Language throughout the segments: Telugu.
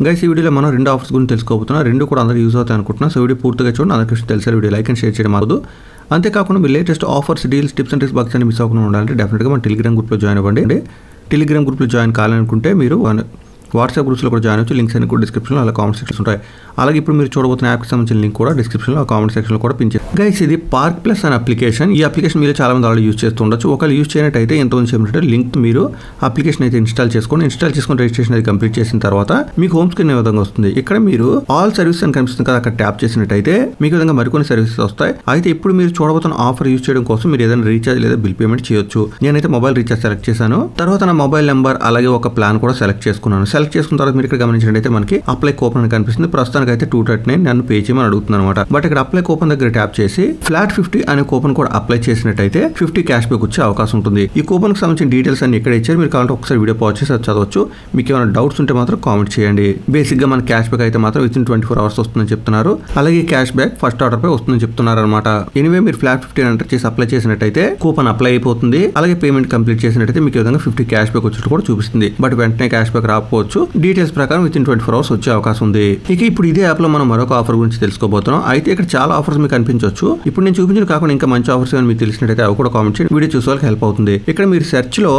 గైస్ ఈ వీడియోలో మనం రెండు ఆఫర్స్ గురించి తెలుసుకోబోతున్నాం. రెండు కూడా అందరికీ యూజ్ అవుతాయి అనుకుంటున్నాం. సో వీడియో పూర్తిగా చూడండి. అందరికీ తెలిసే వీడియో లైక్ అండ్ షేర్ చేయడం అవ్వదు. అంతేకాకుండా మీ latest offers, deals, tips and tricks box అని మిస్ అవ్వకుండా ఉండాలంటే డెఫినెట్గా మన టెలిగ్రామ్ గ్రూప్లో జాయిన్ అవ్వండి. టెలిగ్రామ్ గ్రూప్లో జాయిన్ కావాలనుకుంటే మీరు వాట్సాప్ గ్రూప్స్లో కూడా జాయిన్ అవ్వచ్చు. లింక్స్ అన్ని కూడా డిస్క్రిప్షన్లో అలా కామెంట్ సెక్షన్స్ ఉంటాయి. అలాగే ఇప్పుడు మీరు చూడబోతున్న యాప్కి సంబంధించిన లింక్ కూడా డిస్క్రిప్షన్లో కామెంట్ సెక్షన్లో కూడా పించారు. గైస్ ఇది పార్క్ ప్లస్ అనే అప్లికేషన్. ఈ అప్లికేషన్ మీరు చాలా మంది ఆల్రెడీ యూజ్ చేస్తుండొచ్చు. ఒకవేళ యూజ్ చేయనట్టయితే ఎంతమంది చెప్పినట్టు లింక్ మీరు అప్లికేషన్ అయితే ఇన్స్టాల్ చేసుకొని రిజిస్ట్రేషన్ అయితే కంప్లీట్ చేసిన తర్వాత మీకు హోమ్ స్క్రీన్ ఏ విధంగా వస్తుంది. ఇక్కడ మీరు ఆల్ సర్వీస్ అని కనిపిస్తుంది కదా, అక్కడ ట్యాప్ చేసినట్టయితే మీకు విధంగా మరికొన్ని సర్వీసెస్ వస్తాయి. అయితే ఇప్పుడు మీరు చూడబోతున్న ఆఫర్ యూజ్ చేయడం కోసం మీరు ఏదైనా రీఛార్జ్ లేదా బిల్ పేమెంట్ చేయొచ్చు. నేనైతే మొబైల్ రీఛార్జ్ సెలెక్ట్ చేశాను. తర్వాత నా మొబైల్ నెంబర్ అలాగే ఒక ప్లాన్ కూడా సెలెక్ట్ చేసుకున్నాను. సెలెక్ట్ చేసుకున్న తర్వాత మీరు ఇక్కడ గమనించినట్టయితే మనకి అప్లై కూపన్ అని కనిపిస్తుంది. ప్రస్తుతానికి అయితే 239 నన్ను పే చేయమని అడుగుతుంది అనమాట. బట్ ఇక్కడ అప్లై కూపన్ దగ్గర ట్యాప్ చేసి ఫ్లాట్ 50 అనే కూపన్ కూడా అప్లై చేసినట్టయితే 50 క్యాష్ బ్యాక్ వచ్చే అవకాశం ఉంటుంది. ఈ కూపన్ కి సంబంధించిన డీటెయిల్స్ అన్ని ఇక్కడ ఇచ్చారు. మీరు కావాలంటే ఒకసారి వీడియో పాజ్ చేసి చదవచ్చు. మీకు ఏమైనా డౌట్స్ ఉంటే మాత్రం కామెంట్ చేయండి. బేసిక్ గా మన క్యాష్ బ్యాక్ అయితే మాత్రం విత్ ఇన్ 24 hours వస్తుందని చెప్తున్నారు. అలాగే క్యాష్ బ్యాక్ ఫస్ట్ ఆర్డర్ పై వస్తుందని చెప్తున్నారు అనమాట. ఎనీవే మీరు ఫ్లాట్ 50 ఎంటర్ చేసి అప్లై చేసినట్టయితే కూపన్ అప్లై అయిపోతుంది. అలాగే పేమెంట్ కంప్లీట్ చేసినట్టయితే మీకు విధంగా 50 క్యాష్ బ్యాక్ వచ్చేట్టు కూడా చూపిస్తుంది. బట్ వెంటనే క్యాష్ బ్యాక్ రాకపోవచ్చు. డీటెయిల్స్ ప్రకారం విత్ ఇన్ 24 hours వచ్చే అవకాశం ఉంది. ఇక ఇప్పుడు ఇదే యాప్ లో మనం మరొక ఆఫర్ గురించి తెలుసుకోబోతున్నాం. అయితే ఇక్కడ చాలా ఆఫర్స్ మీకు కనిపించవచ్చు. ఇప్పుడు నేను చూపించిన కాకుండా ఇంకా మంచి ఆఫర్స్ మీకు తెలిసినట్టయితే అవి కూడా కామెంట్ చేయండి. వీడియో చూసే వాళ్ళకి హెల్ప్ అవుతుంది. ఇక్కడ మీరు సెర్చ్ లో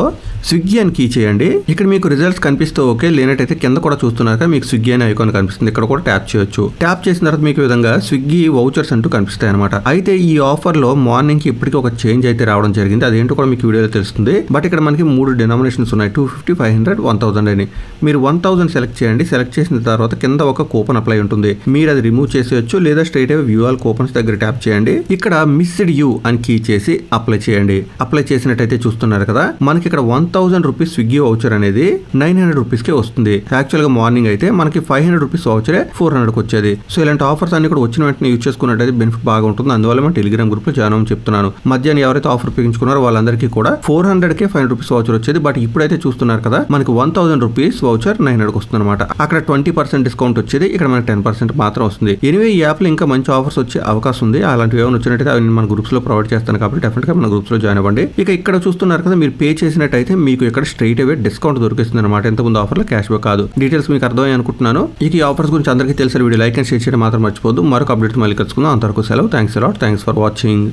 స్విగ్గీ అని కీ చేయండి. ఇక్కడ మీకు రిజల్ట్స్ కనిపిస్తే ఓకే, లేనట్టయితే కింద కూడా చూస్తున్నాక మీకు స్విగ్గీ అనే ఐకాన్ కనిపిస్తుంది. ఇక్కడ కూడా ట్యాప్ చేయొచ్చు. ట్యాప్ చేసిన తర్వాత మీకు విధంగా స్విగ్గీ వౌచర్స్ అంటూ కనిపిస్తాయి అనమాట. అయితే ఈ ఆఫర్ లో మార్నింగ్ కి ఇప్పటికీ ఒక చేంజ్ అయితే రావడం జరిగింది. అదేంటో కూడా మీకు వీడియోలో తెలుస్తుంది. బట్ ఇక్కడ మనకి 3 డినామినేషన్స్ ఉన్నాయి. 250, 500, 1000 అని. మీరు 1000 సెలెక్ట్ చేయండి. సెలెక్ట్ చేసిన తర్వాత కింద ఒక కూపన్ అప్లై ఉంటుంది. మీరు అది రిమూవ్ చేసేయచ్చు లేదా స్ట్రైట్ అవే వ్యూ ఆల్ కూపన్స్ దగ్గర ట్యాప్ చేయండి. ఇక్కడ మిస్డ్ యూ అని కీ చేసి అప్లై చేయండి. అప్లై చేసినట్టయితే చూస్తున్నారు కదా, మనకి ఇక్కడ 1000 రూపీస్ స్విగ్గీ వౌచర్ అనేది 900 రూపీస్ కే వస్తుంది. యాక్చువల్ గా మార్నింగ్ అయితే మనకి 500 రూపీస్ వౌచరే 400 కి వచ్చేది. సో ఇలాంటి ఆఫర్స్ అన్ని కూడా వచ్చిన వెంటనే యూజ్ చేసుకున్నట్టయితే బెనిఫిట్ బాగా ఉంటుంది. అందువల్ల మనం టెలిగ్రామ్ గ్రూప్ లో జాయిన్ అవ్వమని చెప్తున్నాను. మధ్యాహ్నం ఎవరైతే ఆఫర్ ఉపయోగించుకున్నారో వాళ్ళందరికీ కూడా 400 కే 500 రూపీస్ వౌచర్ వచ్చేది. బట్ ఇప్పుడైతే చూస్తున్నారు కదా, మనకి 1000 రూపీస్ వౌచర్ 900 కి వస్తుంది అనమాట. అక్కడ 20% డిస్కౌంట్ వచ్చేది, ఇక్కడ మనకి 10% మాత్రం వస్తుంది. ఎనివే ఈ యాప్ లో ఇంకా మంచి ఆఫర్స్ వచ్చే అవకాశం ఉంది. అలాంటివి ఏమైనా వచ్చినట్టయితే అవి మన గ్రూప్స్ లో ప్రొవైడ్ చేస్తాను కాబట్టి డెఫినెట్ గా మన గ్రూప్స్ లో జాయిన్ అవ్వండి. ఇక ఇక్కడ చూస్తున్నారు కదా, మీరు పే చేసినట్టయితే మీకు ఇక్కడ స్ట్రైట్ అవే డిస్కౌంట్ దొరికిస్తుంది అనమాట. ఇంతకుముందు ఆఫర్ లో క్యాష్ బ్యాక్ కాదు. డీటెయిల్స్ మీకు అర్థమయ్యాయి అనుకుంటున్నాను. ఇక ఈ ఆఫర్స్ గురించి అందరికీ తెలిసిన వీడియో లైక్ అండ్ షేర్ చేయడం మాత్రం మర్చిపోద్దు. మరొక అప్డేట్ మళ్ళీ కలుసుకుందాం. అంతవరకు సెలవు. Thanks for watching.